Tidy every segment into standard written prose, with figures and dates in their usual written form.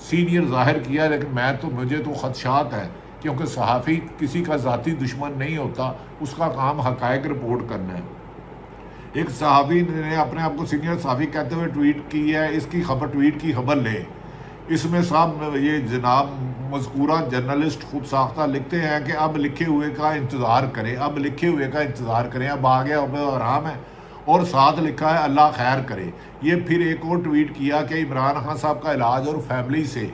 Senior ظاہر کیا، لیکن مجھے تو خدشات ہیں، کیونکہ صحافی کسی کا ذاتی دشمن نہیں ہوتا، اس کا کام حقائق رپورٹ کرنا ہے۔ ایک صحافی نے اپنے آپ کو سینئر صحافی کہتے ہوئے ٹویٹ کی ہے، اس کی ٹویٹ کی خبر لیں، اس میں صاحب یہ جناب مذکورہ جرنلسٹ خود ساختہ لکھتے ہیں کہ اب لکھے ہوئے کا انتظار کریں، اب لکھے ہوئے کا انتظار کریں، اب آگے اب آرام ہے، اور ساتھ لکھا ہے اللہ خیر کرے۔ یہ پھر ایک اور ٹویٹ کیا کہ عمران خان صاحب کا علاج اور فیملی سے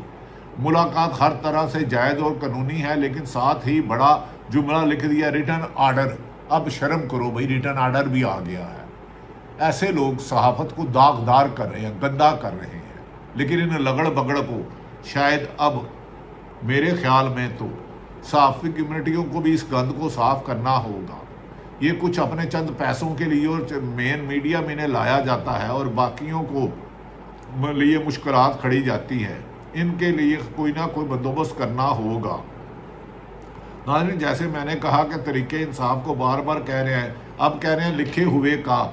ملاقات ہر طرح سے جائز اور قانونی ہے، لیکن ساتھ ہی بڑا جملہ لکھ دیا ریٹرن آرڈر، اب شرم کرو بھائی، ریٹرن آرڈر بھی آ گیا ہے۔ ایسے لوگ صحافت کو داغدار کر رہے ہیں، گندا کر رہے ہیں، لیکن ان لگڑ بگڑ کو شاید اب میرے خیال میں تو صحافی کمیونٹیوں کو بھی اس گند کو صاف کرنا ہوگا۔ یہ کچھ اپنے چند پیسوں کے لیے اور مین میڈیا میں انہیں لایا جاتا ہے اور باقیوں کو لیے مشکلات کھڑی جاتی ہے، ان کے لیے کوئی نہ کوئی بندوبست کرنا ہوگا۔ ناظرین، جیسے میں نے کہا کہ طریقے انصاف کو بار بار کہہ رہے ہیں، اب کہہ رہے ہیں لکھے ہوئے کا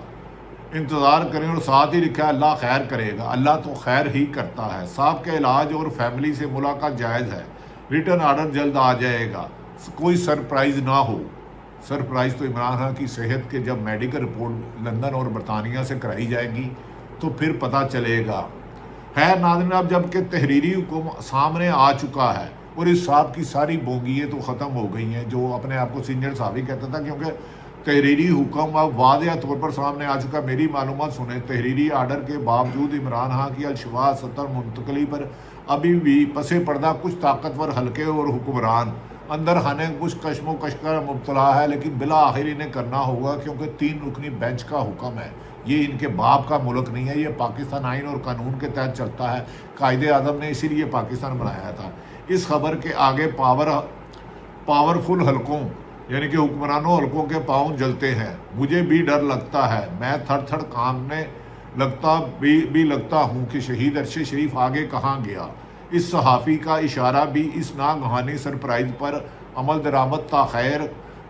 انتظار کریں، اور ساتھ ہی لکھا ہے اللہ خیر کرے گا۔ اللہ تو خیر ہی کرتا ہے۔ صاحب کے علاج اور فیملی سے ملاقات جائز ہے، ریٹرن آرڈر جلد آ جائے گا، کوئی سرپرائز نہ ہو۔ سرپرائز تو عمران خان کی صحت کے جب میڈیکل رپورٹ لندن اور برطانیہ سے کرائی جائے گی تو پھر پتہ چلے گا۔ خیر ناظرین، اب جب کہ تحریری حکم سامنے آ چکا ہے اور اس صاحب کی ساری بونگیاں تو ختم ہو گئی ہیں، جو اپنے آپ کو سینئر صحافی کہتا تھا، کیونکہ تحریری حکم اب واضح طور پر سامنے آ چکا۔ میری معلومات سنیں، تحریری آرڈر کے باوجود عمران خان کی الشفاء اسطر منتقلی پر ابھی بھی پس پردہ کچھ طاقتور حلقے اور حکمران اندر خانے کچھ کشم و کش کا مبتلا ہے، لیکن بالآخر انہیں کرنا ہوگا، کیونکہ 3 رکنی بینچ کا حکم ہے۔ یہ ان کے باپ کا ملک نہیں ہے، یہ پاکستان آئین اور قانون کے تحت چلتا ہے۔ قائد اعظم نے اسی لیے پاکستان بنایا تھا۔ اس خبر کے آگے پاورفل حلقوں یعنی کہ حکمرانوں حلقوں کے پاؤں جلتے ہیں۔ مجھے بھی ڈر لگتا ہے، میں تھر تھر کانپنے لگتا ہوں کہ شہید ارشد شریف آگے کہاں گیا۔ اس صحافی کا اشارہ بھی اس ناگہانی سرپرائز پر عمل درآمد تاخیر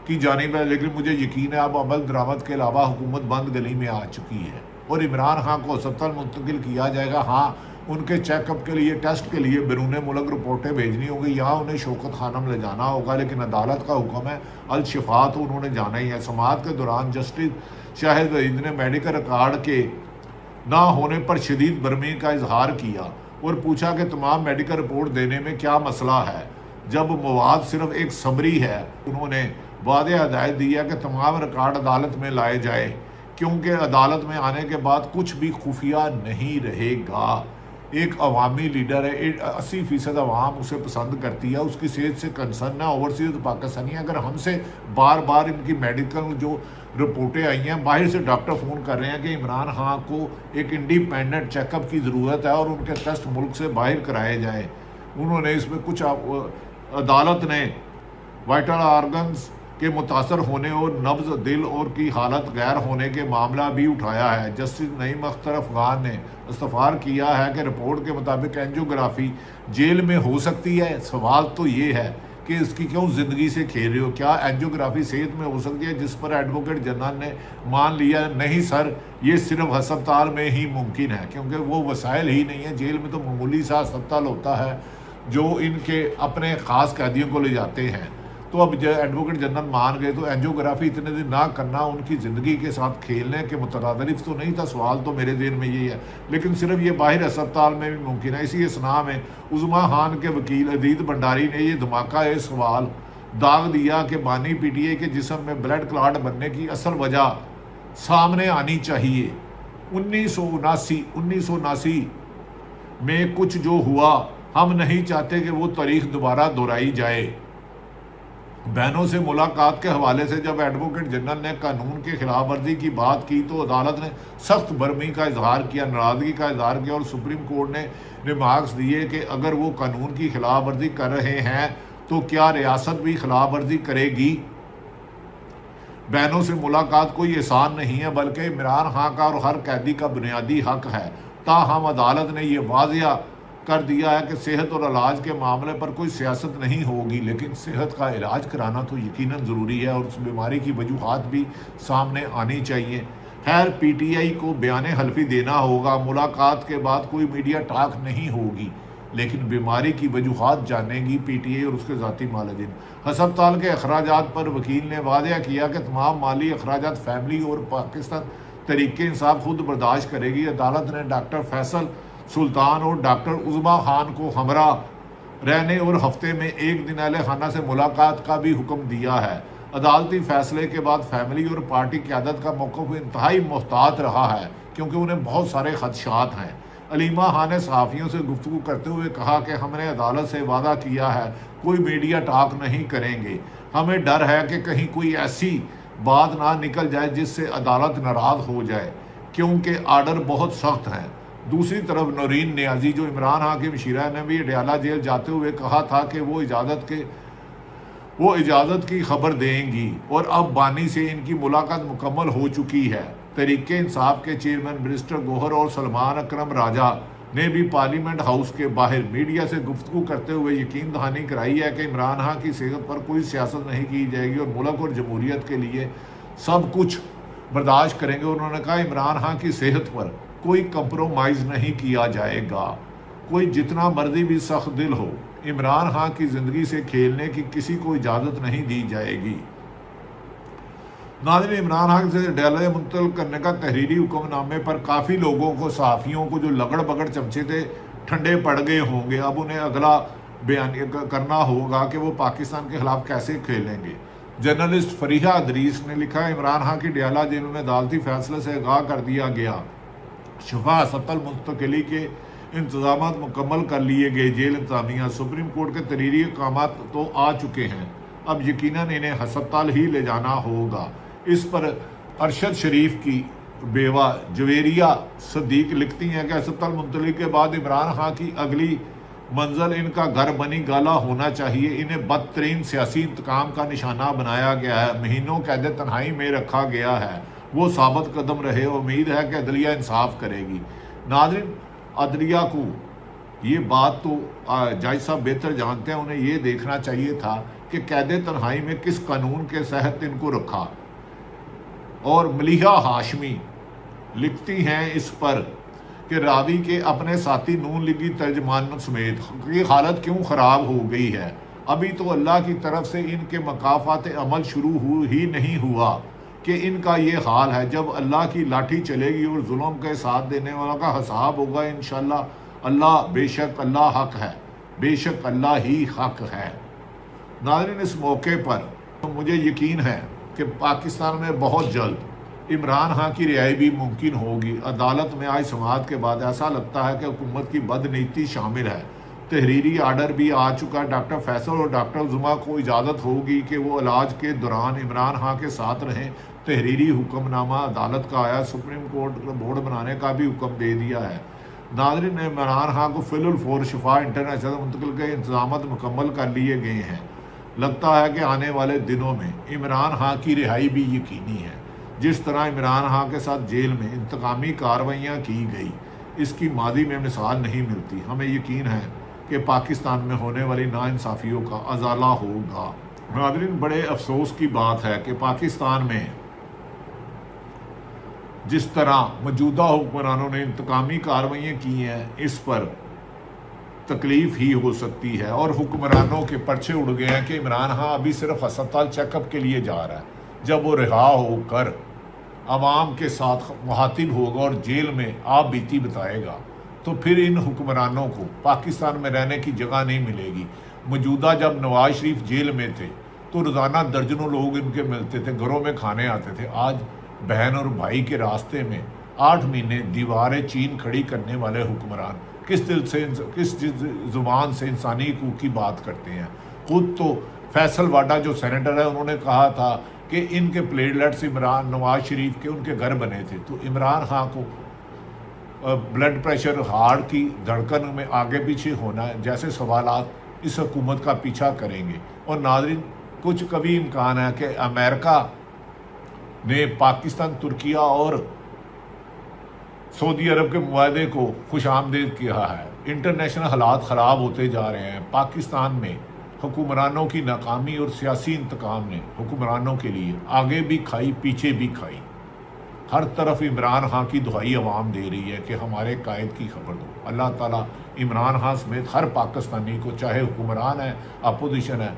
کی جانب ہے، لیکن مجھے یقین ہے اب عمل درآمد کے علاوہ حکومت بند گلی میں آ چکی ہے اور عمران خان کو اسپتال منتقل کیا جائے گا۔ ہاں، ان کے چیک اپ کے لیے، ٹیسٹ کے لیے بیرون ملک رپورٹیں بھیجنی ہوں گی، یہاں انہیں شوکت خانم لے جانا ہوگا، لیکن عدالت کا حکم ہے الشفاء تو انہوں نے جانا ہی ہے۔ سماعت کے دوران جسٹس شاہد وحید نے میڈیکل ریکارڈ کے نہ ہونے پر شدید برہمی کا اظہار کیا اور پوچھا کہ تمام میڈیکل رپورٹ دینے میں کیا مسئلہ ہے جب مواد صرف ایک سمری ہے۔ انہوں نے واضح ہدایت دی ہے کہ تمام ریکارڈ عدالت میں لائے جائے، کیونکہ عدالت میں آنے کے بعد کچھ بھی خفیہ نہیں رہے گا۔ ایک عوامی لیڈر ہے، 80% عوام اسے پسند کرتی ہے، اس کی صحت سے کنسرن ہے، اوورسیز پاکستانی ہے۔ اگر ہم سے بار بار ان کی میڈیکل جو رپورٹیں آئی ہیں، باہر سے ڈاکٹر فون کر رہے ہیں کہ عمران خان کو ایک انڈیپینڈنٹ چیک اپ کی ضرورت ہے اور ان کے ٹیسٹ ملک سے باہر کرائے جائیں، انہوں نے اس میں کچھ عدالت نے وائٹل آرگنز کے متاثر ہونے اور نبض دل اور کی حالت غیر ہونے کے معاملہ بھی اٹھایا ہے۔ جسٹس نعیم اختر افغان نے استفسار کیا ہے کہ رپورٹ کے مطابق اینجیوگرافی جیل میں ہو سکتی ہے۔ سوال تو یہ ہے کہ اس کی کیوں زندگی سے کھیل رہے ہو؟ کیا اینجیوگرافی صحت میں ہو سکتی ہے؟ جس پر ایڈوکیٹ جنرل نے مان لیا نہیں سر، یہ صرف ہسپتال میں ہی ممکن ہے، کیونکہ وہ وسائل ہی نہیں ہیں۔ جیل میں تو معمولی سا ہسپتال ہوتا ہے جو ان کے اپنے خاص قیدیوں کو لے جاتے ہیں۔ تو اب جو ایڈوکیٹ جنرل مان گئے تو اینجیوگرافی اتنے دن نہ کرنا ان کی زندگی کے ساتھ کھیلنے کے مترادف تو نہیں تھا۔ سوال تو میرے ذہن میں یہی ہے، لیکن صرف یہ باہر اسپتال میں بھی ممکن ہے۔ اسی اسنا میں عظما خان کے وکیل عزیز بنڈاری نے یہ دھماکہ سوال داغ دیا کہ بانی پی ٹی آئی کے جسم میں بلڈ کلاٹ بننے کی اصل وجہ سامنے آنی چاہیے۔ 1979 میں کچھ جو ہوا، ہم نہیں چاہتے کہ وہ تاریخ دوبارہ دہرائی جائے۔ بہنوں سے ملاقات کے حوالے سے جب ایڈوکیٹ جنرل نے قانون کے خلاف ورزی کی بات کی تو عدالت نے سخت برہمی کا اظہار کیا، ناراضگی کا اظہار کیا، اور سپریم کورٹ نے ریمارکس دیے کہ اگر وہ قانون کی خلاف ورزی کر رہے ہیں تو کیا ریاست بھی خلاف ورزی کرے گی؟ بہنوں سے ملاقات کوئی احسان نہیں ہے، بلکہ عمران خان کا اور ہر قیدی کا بنیادی حق ہے۔ تاہم عدالت نے یہ واضح کر دیا ہے کہ صحت اور علاج کے معاملے پر کوئی سیاست نہیں ہوگی، لیکن صحت کا علاج کرانا تو یقیناً ضروری ہے اور اس بیماری کی وجوہات بھی سامنے آنی چاہیے۔ خیر، پی ٹی آئی کو بیان حلفی دینا ہوگا، ملاقات کے بعد کوئی میڈیا ٹاک نہیں ہوگی۔ لیکن بیماری کی وجوہات جانے گی پی ٹی اے اور اس کے ذاتی معالجین۔ ہسپتال کے اخراجات پر وکیل نے وعدہ کیا کہ تمام مالی اخراجات فیملی اور پاکستان تحریک انصاف خود برداشت کرے گی۔ عدالت نے ڈاکٹر فیصل سلطان اور ڈاکٹر عظمیٰ خان کو ہمراہ رہنے اور ہفتے میں ایک دن اہل خانہ سے ملاقات کا بھی حکم دیا ہے۔ عدالتی فیصلے کے بعد فیملی اور پارٹی قیادت کا موقف انتہائی محتاط رہا ہے کیونکہ انہیں بہت سارے خدشات ہیں۔ علیمہ خان نے صحافیوں سے گفتگو کرتے ہوئے کہا کہ ہم نے عدالت سے وعدہ کیا ہے کوئی میڈیا ٹاک نہیں کریں گے، ہمیں ڈر ہے کہ کہیں کوئی ایسی بات نہ نکل جائے جس سے عدالت ناراض ہو جائے کیونکہ آرڈر بہت سخت ہیں۔ دوسری طرف نورین نیازی جو عمران خان کے مشیرہ نے بھی اڈیالہ جیل جاتے ہوئے کہا تھا کہ وہ اجازت کی خبر دیں گی اور اب بانی سے ان کی ملاقات مکمل ہو چکی ہے۔ تحریک انصاف کے چیئرمین برسٹر گوہر اور سلمان اکرم راجہ نے بھی پارلیمنٹ ہاؤس کے باہر میڈیا سے گفتگو کرتے ہوئے یقین دہانی کرائی ہے کہ عمران خان کی صحت پر کوئی سیاست نہیں کی جائے گی اور ملک اور جمہوریت کے لیے سب کچھ برداشت کریں گے۔ انہوں نے کہا عمران خان کی صحت پر کوئی کمپرومائز نہیں کیا جائے گا، کوئی جتنا مرضی بھی سخت دل ہو، عمران خان کی زندگی سے کھیلنے کی کسی کو اجازت نہیں دی جائے گی۔ ناظرین، عمران خان سے اڈیالہ منتقل کرنے کا تحریری حکم نامے پر کافی لوگوں کو، صحافیوں کو جو لگڑ بگڑ چمچے تھے ٹھنڈے پڑ گئے ہوں گے۔ اب انہیں اگلا بیان کرنا ہوگا کہ وہ پاکستان کے خلاف کیسے کھیلیں گے۔ جرنلسٹ فریحہ ادریس نے لکھا عمران خان کی اڈیالہ جیل میں عدالتی فیصلے سے آگاہ کر دیا گیا، شفا ہسپتال منتقلی کے انتظامات مکمل کر لیے گئے۔ جیل انتظامیہ سپریم کورٹ کے تحریری احکامات تو آ چکے ہیں، اب یقیناً انہیں ہسپتال ہی لے جانا ہوگا۔ اس پر ارشد شریف کی بیوہ جویریہ صدیق لکھتی ہیں کہ ہسپتال منتقلی کے بعد عمران خان کی اگلی منزل ان کا گھر بنی گالہ ہونا چاہیے۔ انہیں بدترین سیاسی انتقام کا نشانہ بنایا گیا ہے، مہینوں قید تنہائی میں رکھا گیا ہے۔ وہ ثابت قدم رہے، امید ہے کہ عدلیہ انصاف کرے گی۔ ناظرین، عدلیہ کو یہ بات تو جج صاحب بہتر جانتے ہیں، انہیں یہ دیکھنا چاہیے تھا کہ قید تنہائی میں کس قانون کے تحت ان کو رکھا۔ اور ملیحہ ہاشمی لکھتی ہیں اس پر کہ راوی کے اپنے ساتھی نون لیگی ترجمان سمیت کی حالت کیوں خراب ہو گئی ہے، ابھی تو اللہ کی طرف سے ان کے مکافات عمل شروع ہی نہیں ہوا کہ ان کا یہ حال ہے۔ جب اللہ کی لاٹھی چلے گی اور ظلم کے ساتھ دینے والا کا حساب ہوگا انشاءاللہ، اللہ بے شک اللہ حق ہے، بے شک اللہ ہی حق ہے۔ ناظرین، اس موقع پر مجھے یقین ہے کہ پاکستان میں بہت جلد عمران خان کی رہائی بھی ممکن ہوگی۔ عدالت میں آج سماعت کے بعد ایسا لگتا ہے کہ حکومت کی بدنیتی شامل ہے۔ تحریری آرڈر بھی آ چکا۔ ڈاکٹر فیصل اور ڈاکٹر عظمیٰ کو اجازت ہوگی کہ وہ علاج کے دوران عمران خان کے ساتھ رہیں۔ تحریری حکم نامہ عدالت کا آیا، سپریم کورٹ نے بورڈ بنانے کا بھی حکم دے دیا ہے۔ ناظرین، نے عمران خان کو فی الفور شفا انٹرنیشنل منتقل کے انتظامات مکمل کر لیے گئے ہیں۔ لگتا ہے کہ آنے والے دنوں میں عمران خان کی رہائی بھی یقینی ہے۔ جس طرح عمران خان کے ساتھ جیل میں انتقامی کارروائیاں کی گئی، اس کی ماضی میں مثال نہیں ملتی۔ ہمیں یقین ہے کہ پاکستان میں ہونے والی ناانصافیوں کا ازالہ ہوگا۔ ناظرین، بڑے افسوس کی بات ہے کہ پاکستان میں جس طرح موجودہ حکمرانوں نے انتقامی کارروائیاں کی ہیں، اس پر تکلیف ہی ہو سکتی ہے، اور حکمرانوں کے پرچے اڑ گئے ہیں کہ عمران خان ابھی صرف ہسپتال چیک اپ کے لیے جا رہا ہے۔ جب وہ رہا ہو کر عوام کے ساتھ مخاطب ہوگا اور جیل میں آپ بیتی بتائے گا تو پھر ان حکمرانوں کو پاکستان میں رہنے کی جگہ نہیں ملے گی۔ موجودہ جب نواز شریف جیل میں تھے تو روزانہ درجنوں لوگ ان کے ملتے تھے، گھروں میں کھانے آتے تھے۔ آج بہن اور بھائی کے راستے میں 8 مہینے دیواریں چین کھڑی کرنے والے حکمران کس دل سے، کس زبان سے انسانی حقوق کی بات کرتے ہیں؟ خود تو فیصل واڈا جو سینیٹر ہے، انہوں نے کہا تھا کہ ان کے پلیٹلیٹس نواز شریف کے ان کے گھر بنے تھے۔ تو عمران خان کو بلڈ پریشر، ہارٹ کی دھڑکن میں آگے پیچھے ہونا ہے، جیسے سوالات اس حکومت کا پیچھا کریں گے۔ اور ناظرین، کچھ کبھی امکان ہے کہ امریکہ نے پاکستان، ترکیہ اور سعودی عرب کے معاہدے کو خوش آمدید کیا ہے۔ انٹرنیشنل حالات خراب ہوتے جا رہے ہیں۔ پاکستان میں حکمرانوں کی ناکامی اور سیاسی انتقام نے حکمرانوں کے لیے آگے بھی کھائی، پیچھے بھی کھائی۔ ہر طرف عمران خان کی دہائی عوام دے رہی ہے کہ ہمارے قائد کی خبر دو۔ اللہ تعالیٰ عمران خان سمیت ہر پاکستانی کو، چاہے حکمران ہے اپوزیشن ہے،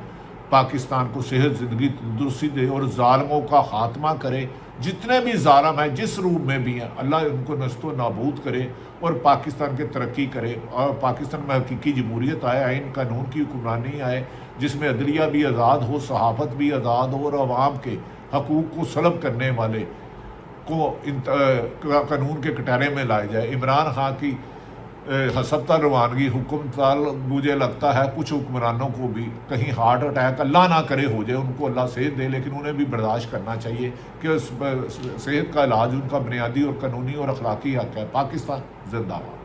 پاکستان کو صحت، زندگی، تندرستی دے اور ظالموں کا خاتمہ کرے. جتنے بھی ظالم ہیں جس روپ میں بھی ہیں، اللہ ان کو نست و نابود کرے اور پاکستان کے ترقی کرے اور پاکستان میں حقیقی جمہوریت آئے، آئین قانون کی حکمرانی آئے، جس میں عدلیہ بھی آزاد ہو، صحافت بھی آزاد ہو اور عوام کے حقوق کو سلب کرنے والے کو قانون کے کٹہرے میں لائے جائے. عمران خان کی ہسپتال روانگی حکمتال مجھے لگتا ہے کچھ حکمرانوں کو بھی کہیں ہارٹ اٹیک اللہ نہ کرے ہو جائے، ان کو اللہ صحت دے، لیکن انہیں بھی برداشت کرنا چاہیے کہ صحت کا علاج ان کا بنیادی اور قانونی اور اخلاقی حق ہے. پاکستان زندہ باد.